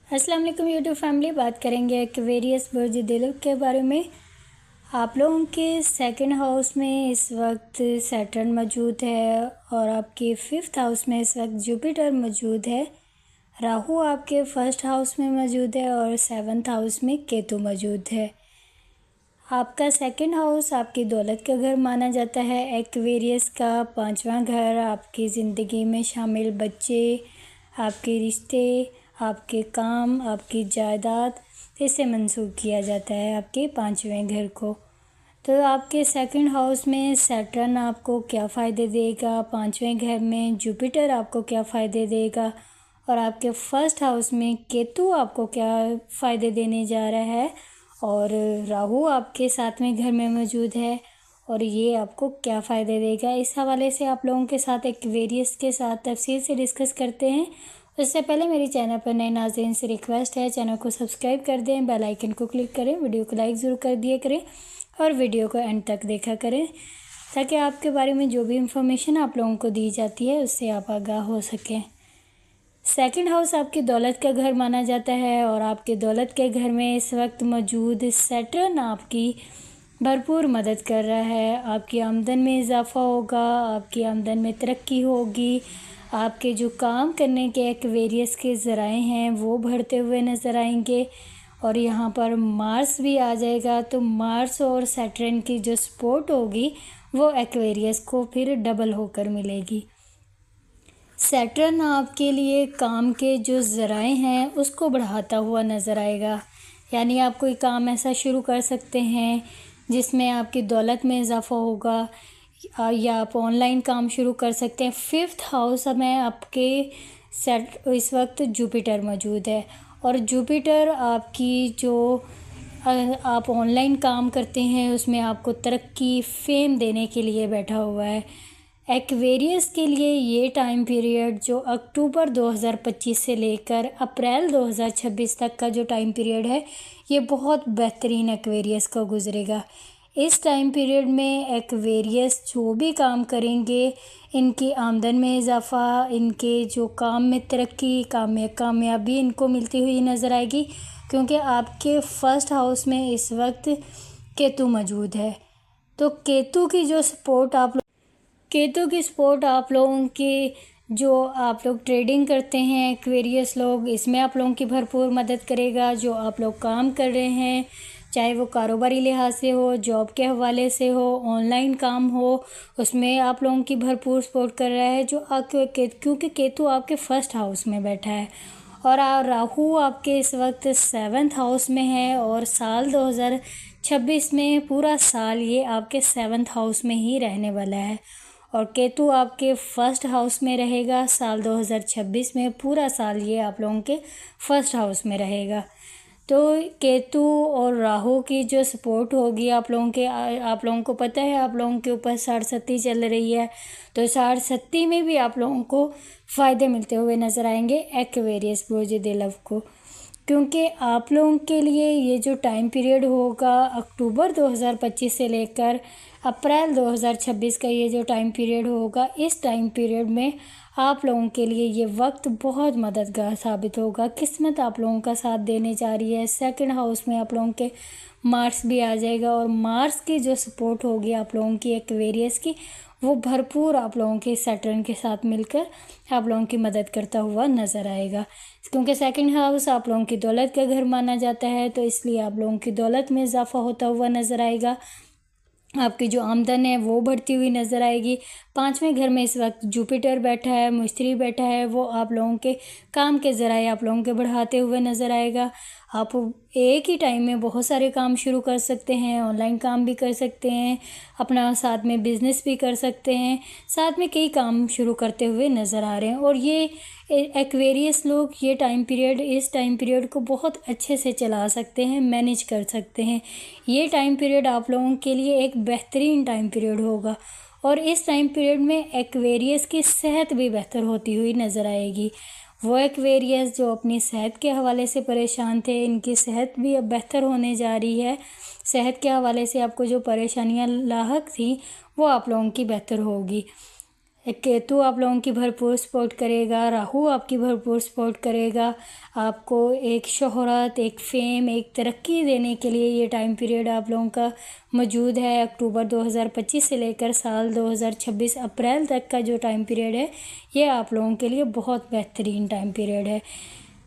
السلام علیکم YouTube family, بات کریں گے ایکویریس برج دلو کے بارے میں۔ آپ لوگوں کے سیکنڈ ہاؤس میں اس وقت سیٹرن موجود ہے اور آپ کے ففتھ ہاؤس میں اس وقت جوپیٹر موجود ہے۔ راہو آپ کے فرسٹ ہاؤس میں موجود ہے اور سیونتھ ہاؤس میں کیتو موجود ہے۔ آپ کا سیکنڈ ہاؤس آپ کی دولت کا گھر مانا جاتا ہے۔ ایکویریس کا پانچواں گھر آپ کی زندگی میں شامل بچے، آپ کے رشتے، آپ کے کام، آپ کی جائیداد، اسے منسوخ کیا جاتا ہے آپ کے پانچویں گھر کو۔ تو آپ کے سیکنڈ ہاؤس میں سیٹرن آپ کو کیا فائدے دے گا، پانچویں گھر میں جوپیٹر آپ کو کیا فائدے دے گا، اور آپ کے فرسٹ ہاؤس میں کیتو آپ کو کیا فائدے دینے جا رہا ہے، اور راہو آپ کے ساتویں گھر میں موجود ہے اور یہ آپ کو کیا فائدے دے گا، اس حوالے سے آپ لوگوں کے ساتھ ایکویریس کے ساتھ تفصیل سے ڈسکس کرتے ہیں۔ اس سے پہلے میری چینل پر نئے ناظرین سے ریکویسٹ ہے، چینل کو سبسکرائب کر دیں، بیل آئیکن کو کلک کریں، ویڈیو کو لائک ضرور کر دیا کریں اور ویڈیو کو اینڈ تک دیکھا کریں تاکہ آپ کے بارے میں جو بھی انفارمیشن آپ لوگوں کو دی جاتی ہے اس سے آپ آگاہ ہو سکیں۔ سیکنڈ ہاؤس آپ کی دولت کا گھر مانا جاتا ہے اور آپ کے دولت کے گھر میں اس وقت موجود سیٹرن آپ کی بھرپور مدد کر رہا ہے۔ آپ کی آمدن میں اضافہ ہوگا، آپ کی آمدن میں ترقی ہوگی، آپ کے جو کام کرنے کے ایکویریس کے ذرائع ہیں وہ بڑھتے ہوئے نظر آئیں گے، اور یہاں پر مارس بھی آ جائے گا، تو مارس اور سیٹرن کی جو سپورٹ ہوگی وہ ایکویریس کو پھر ڈبل ہو کر ملے گی۔ سیٹرن آپ کے لیے کام کے جو ذرائع ہیں اس کو بڑھاتا ہوا نظر آئے گا، یعنی آپ کوئی کام ایسا شروع کر سکتے ہیں جس میں آپ کی دولت میں اضافہ ہوگا، یا آپ آن لائن کام شروع کر سکتے ہیں۔ ففتھ ہاؤس میں آپ کے اس وقت جوپیٹر موجود ہے اور جوپیٹر آپ کی جو آپ آن لائن کام کرتے ہیں اس میں آپ کو ترقی، فیم دینے کے لیے بیٹھا ہوا ہے۔ ایکویریس کے لیے یہ ٹائم پیریڈ جو اکتوبر 2025 سے لے کر اپریل 2026 تک کا جو ٹائم پیریڈ ہے یہ بہت بہترین ایکویریس کا گزرے گا۔ اس ٹائم پیریڈ میں ایکویریس جو بھی کام کریں گے ان کی آمدن میں اضافہ، ان کے جو کام میں ترقی، کام میں کامیابی ان کو ملتی ہوئی نظر آئے گی، کیونکہ آپ کے فرسٹ ہاؤس میں اس وقت کیتو موجود ہے۔ تو کیتو کی سپورٹ آپ لوگوں کی جو آپ لوگ ٹریڈنگ کرتے ہیں ایکویریس لوگ، اس میں آپ لوگوں کی بھرپور مدد کرے گا۔ جو آپ لوگ کام کر رہے ہیں چاہے وہ کاروباری لحاظ سے ہو، جاب کے حوالے سے ہو، آن لائن کام ہو، اس میں آپ لوگوں کی بھرپور سپورٹ کر رہا ہے، کیونکہ کیتو آپ کے فرسٹ ہاؤس میں بیٹھا ہے اور راہو آپ کے اس وقت سیونتھ ہاؤس میں ہے، اور سال 2026 میں پورا سال یہ آپ کے سیونتھ ہاؤس میں ہی رہنے والا ہے، اور کیتو آپ کے فرسٹ ہاؤس میں رہے گا۔ سال 2026 میں پورا سال یہ آپ لوگوں کے فرسٹ ہاؤس میں رہے گا۔ تو کیتو اور راہو کی جو سپورٹ ہوگی آپ لوگوں کو پتہ ہے آپ لوگوں کے اوپر 67 چل رہی ہے، تو 67 میں بھی آپ لوگوں کو فائدے ملتے ہوئے نظر آئیں گے ایکویریس برج دلو کو، کیونکہ آپ لوگوں کے لیے یہ جو ٹائم پیریڈ ہوگا اکتوبر 2025 سے لے کر اپریل 2026 کا یہ جو ٹائم پیریڈ ہوگا، اس ٹائم پیریڈ میں آپ لوگوں کے لیے یہ وقت بہت مددگار ثابت ہوگا۔ قسمت آپ لوگوں کا ساتھ دینے جا رہی ہے۔ سیکنڈ ہاؤس میں آپ لوگوں کے مارس بھی آ جائے گا، اور مارس کی جو سپورٹ ہوگی آپ لوگوں کی ایکویریس کی وہ بھرپور آپ لوگوں کے سیٹرن کے ساتھ مل کر آپ لوگوں کی مدد کرتا ہوا نظر آئے گا، کیونکہ سیکنڈ ہاؤس آپ لوگوں کی دولت کا گھر مانا جاتا ہے، تو اس لیے آپ لوگوں کی دولت میں اضافہ ہوتا ہوا نظر آئے گا، آپ کی جو آمدن ہے وہ بڑھتی ہوئی نظر آئے گی۔ پانچویں گھر میں اس وقت جوپیٹر بیٹھا ہے، مشتری بیٹھا ہے، وہ آپ لوگوں کے کام کے ذرائع آپ لوگوں کے بڑھاتے ہوئے نظر آئے گا۔ آپ ایک ہی ٹائم میں بہت سارے کام شروع کر سکتے ہیں، آن لائن کام بھی کر سکتے ہیں، اپنا ساتھ میں بزنس بھی کر سکتے ہیں، ساتھ میں کئی کام شروع کرتے ہوئے نظر آ رہے ہیں، اور یہ ایکویریس لوگ اس ٹائم پیریڈ کو بہت اچھے سے چلا سکتے ہیں، مینیج کر سکتے ہیں۔ یہ ٹائم پیریڈ آپ لوگوں کے لیے ایک بہترین ٹائم پیریڈ ہوگا، اور اس ٹائم پیریڈ میں ایکویریس کی صحت بھی بہتر ہوتی ہوئی نظر آئے گی۔ وہ ایکویریس جو اپنی صحت کے حوالے سے پریشان تھے، ان کی صحت بھی اب بہتر ہونے جا رہی ہے۔ صحت کے حوالے سے آپ کو جو پریشانیاں لاحق تھیں وہ آپ لوگوں کی بہتر ہوگی۔ केतु आप लोगों की भरपूर सपोर्ट करेगा, राहु आपकी भरपूर सपोर्ट करेगा। आपको एक शोहरत, एक फेम, एक तरक्की देने के लिए ये टाइम पीरियड आप लोगों का मौजूद है। अक्टूबर 2025 से लेकर साल 2026 अप्रैल तक का जो टाइम पीरियड है ये आप लोगों के लिए बहुत बेहतरीन टाइम पीरियड है।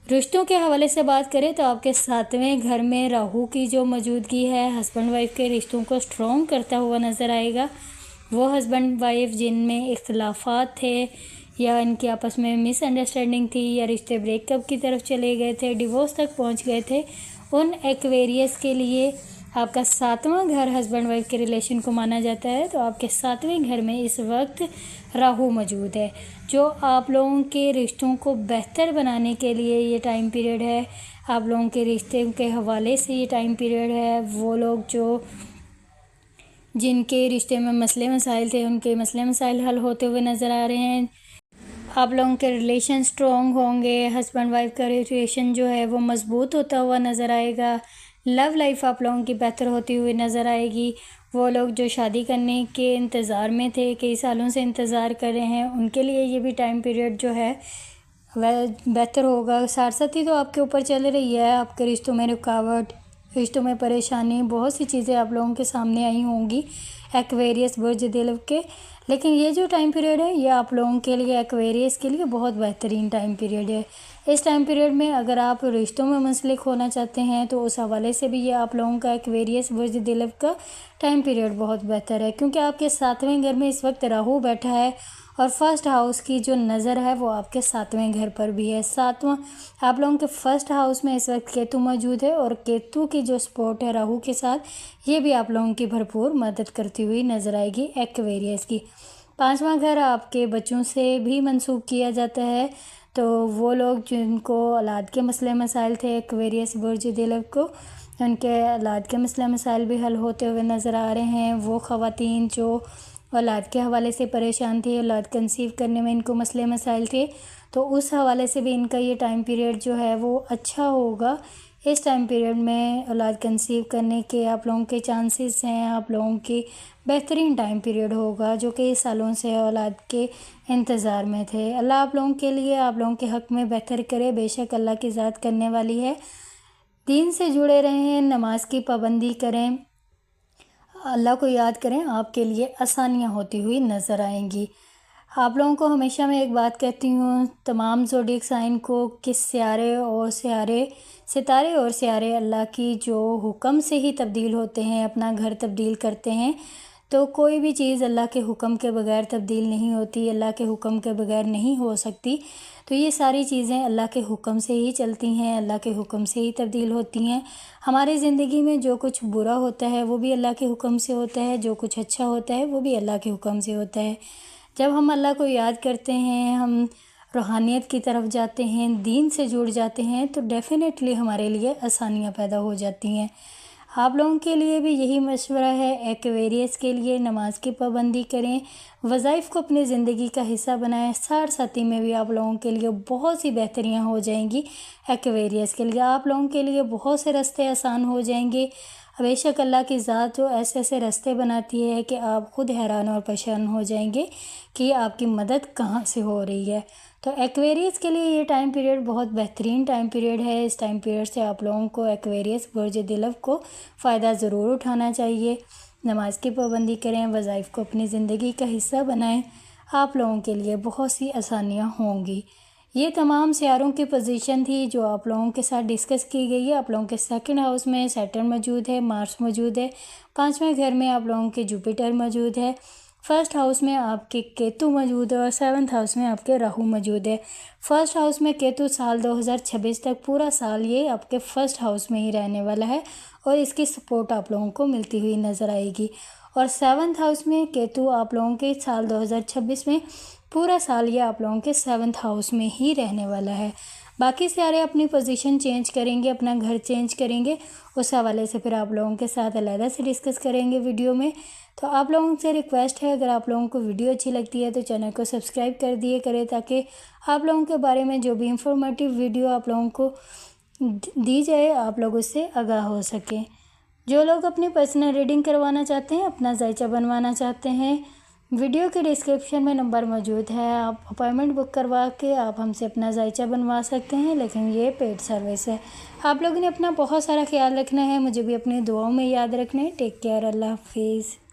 रिश्तों के हवाले से बात करें तो आपके 7वें घर में राहु की जो मौजूदगी है हस्बैंड वाइफ के रिश्तों को स्ट्रॉन्ग करता हुआ नज़र आएगा। वो हस्बैंड वाइफ जिनमें इख्तलाफात थे या इनकी आपस में मिसअंडरस्टैंडिंग थी या रिश्ते ब्रेकअप की तरफ चले गए थे, डिवोर्स तक पहुंच गए थे, उन एक्वेरियस के लिए आपका 7वां घर हस्बैंड वाइफ के रिलेशन को माना जाता है। तो आपके 7वें घर में इस वक्त राहु मौजूद है जो आप लोगों के रिश्तों को बेहतर बनाने के लिए ये टाइम पीरियड है। आप लोगों के रिश्ते के हवाले से ये टाइम पीरियड है। वो लोग जो जिनके रिश्ते में मसले मसाइल थे उनके मसले मसाइल हल होते हुए नज़र आ रहे हैं। आप लोगों के रिलेशन स्ट्रॉन्ग होंगे। हस्बैंड वाइफ का रिलेशन जो है वो मज़बूत होता हुआ नज़र आएगा। लव लाइफ आप लोगों की बेहतर होती हुई नज़र आएगी। वो लोग जो शादी करने के इंतज़ार में थे, कई सालों से इंतज़ार कर रहे हैं, उनके लिए ये भी टाइम पीरियड जो है वह बेहतर होगा। साथ साथ ही तो आपके ऊपर चल रही है, आपके रिश्तों में रुकावट, रिश्तों में परेशानी, बहुत सी चीज़ें आप लोगों के सामने आई होंगी एक्वेरियस बुर्ज दिल के। लेकिन ये जो टाइम पीरियड है ये आप लोगों के लिए, एक्वेरियस के लिए बहुत बेहतरीन टाइम पीरियड है। इस टाइम पीरियड में अगर आप रिश्तों में मुंसलिक होना चाहते हैं तो उस हवाले से भी ये आप लोगों का एक्वेरियस बुर्ज दिल का टाइम पीरियड बहुत बेहतर है, क्योंकि आपके 7वें घर में इस वक्त राहु बैठा है और फर्स्ट हाउस की जो नज़र है वो आपके 7वें घर पर भी है। 7वां आप लोगों के फर्स्ट हाउस में इस वक्त केतु मौजूद है और केतु की जो सपोर्ट है राहु के साथ ये भी आप लोगों की भरपूर मदद करती हुई नज़र आएगी एक्वेरियस की। 5वां घर आपके बच्चों से भी मंसूब किया जाता है। तो वो लोग जिनको औलाद के मसले मसाइल थे एक्वेरियस बुर्ज दिल को, उनके औलाद के मसले मसाइल भी हल होते हुए नज़र आ रहे हैं। वो ख़वातीन जो औलाद के हवाले से परेशान थी, औलाद कंसीव करने में इनको मसले मसाइल थे, तो उस हवाले से भी इनका ये टाइम पीरियड जो है वो अच्छा होगा। इस टाइम पीरियड में औलाद कंसीव करने के आप लोगों के चांसेस हैं। आप लोगों की बेहतरीन टाइम पीरियड होगा जो कई सालों से औलाद के इंतज़ार में थे। अल्लाह आप लोगों के लिए, आप लोगों के हक़ में बेहतर करे। बेशक अल्लाह की ज़ात करने वाली है। दीन से जुड़े रहें, नमाज की पाबंदी करें, अल्लाह को याद करें, आपके लिए आसानियाँ होती हुई नज़र आएंगी। आप लोगों को हमेशा मैं एक बात कहती हूँ, तमाम ज़ोडिएक साइन को कि सितारे और सियारे अल्लाह की जो हुक्म से ही तब्दील होते हैं, अपना घर तब्दील करते हैं। तो कोई भी चीज़ अल्लाह के हुक्म के बगैर तब्दील नहीं होती, अल्लाह के हुक्म के बगैर नहीं हो सकती। तो ये सारी चीज़ें अल्लाह के हुक्म से ही चलती हैं, अल्लाह के हुक्म से ही तब्दील होती हैं। हमारी ज़िंदगी में जो कुछ बुरा होता है वो भी अल्लाह के हुक्म से होता है, जो कुछ अच्छा होता है वो भी अल्लाह के हुक्म से होता है। जब हम अल्लाह को याद करते हैं, हम रूहानियत की तरफ जाते हैं, दीन से जुड़ जाते हैं, तो डेफ़िनेटली हमारे लिए आसानियाँ पैदा हो जाती हैं। आप लोगों के लिए भी यही मशवरा है, एक्वेरियस के लिए नमाज की पाबंदी करें, वज़ाइफ को अपनी ज़िंदगी का हिस्सा बनाएं। साथी में भी आप लोगों के लिए बहुत सी बेहतरियाँ हो जाएंगी। एक्वेरियस के लिए आप लोगों के लिए बहुत से रास्ते आसान हो जाएंगे। बेशक अल्लाह की ज़ात जो ऐसे ऐसे रास्ते बनाती है कि आप ख़ुद हैरान और परेशान हो जाएंगे कि आपकी मदद कहाँ से हो रही है। तो एक्वेरियस के लिए ये टाइम पीरियड बहुत बेहतरीन टाइम पीरियड है। इस टाइम पीरियड से आप लोगों को एक्वेरियस बुर्ज दिल को फ़ायदा ज़रूर उठाना चाहिए। नमाज की पाबंदी करें, वज़ाइफ को अपनी ज़िंदगी का हिस्सा बनाएं, आप लोगों के लिए बहुत सी आसानियाँ होंगी। ये तमाम सियारों की पोजीशन थी जो आप लोगों के साथ डिस्कस की गई है। आप लोगों के 2nd हाउस में सैटर्न मौजूद है, मार्स मौजूद है। 5वें घर में आप लोगों के जुपिटर मौजूद है। 1st हाउस में आपके केतु मौजूद है और 7th हाउस में आपके राहु मौजूद है। 1st हाउस में केतु साल 2026 तक पूरा साल ये आपके 1st हाउस में ही रहने वाला है और इसकी सपोर्ट आप लोगों को मिलती हुई नज़र आएगी। और 7th हाउस में केतु आप लोगों के साल 2026 में पूरा साल ये आप लोगों के 7th हाउस में ही रहने वाला है। बाकी सारे अपनी पोजीशन चेंज करेंगे, अपना घर चेंज करेंगे, उस हवाले से फिर आप लोगों के साथ अलग से डिस्कस करेंगे वीडियो में। तो आप लोगों से रिक्वेस्ट है, अगर आप लोगों को वीडियो अच्छी लगती है तो चैनल को सब्सक्राइब कर दिए करें, ताकि आप लोगों के बारे में जो भी इंफॉर्मेटिव वीडियो आप लोगों को दी जाए आप लोग उससे आगाह हो सकें। जो लोग अपनी पर्सनल रीडिंग करवाना चाहते हैं, अपना जायचा बनवाना चाहते हैं, ویڈیو کے ڈسکرپشن میں نمبر موجود ہے، آپ اپائنٹمنٹ بک کروا کے آپ ہم سے اپنا ذائچہ بنوا سکتے ہیں، لیکن یہ پیڈ سروس ہے۔ آپ لوگوں نے اپنا بہت سارا خیال رکھنا ہے، مجھے بھی اپنی دعاؤں میں یاد رکھنا ہے۔ ٹیک کیئر، اللہ حافظ۔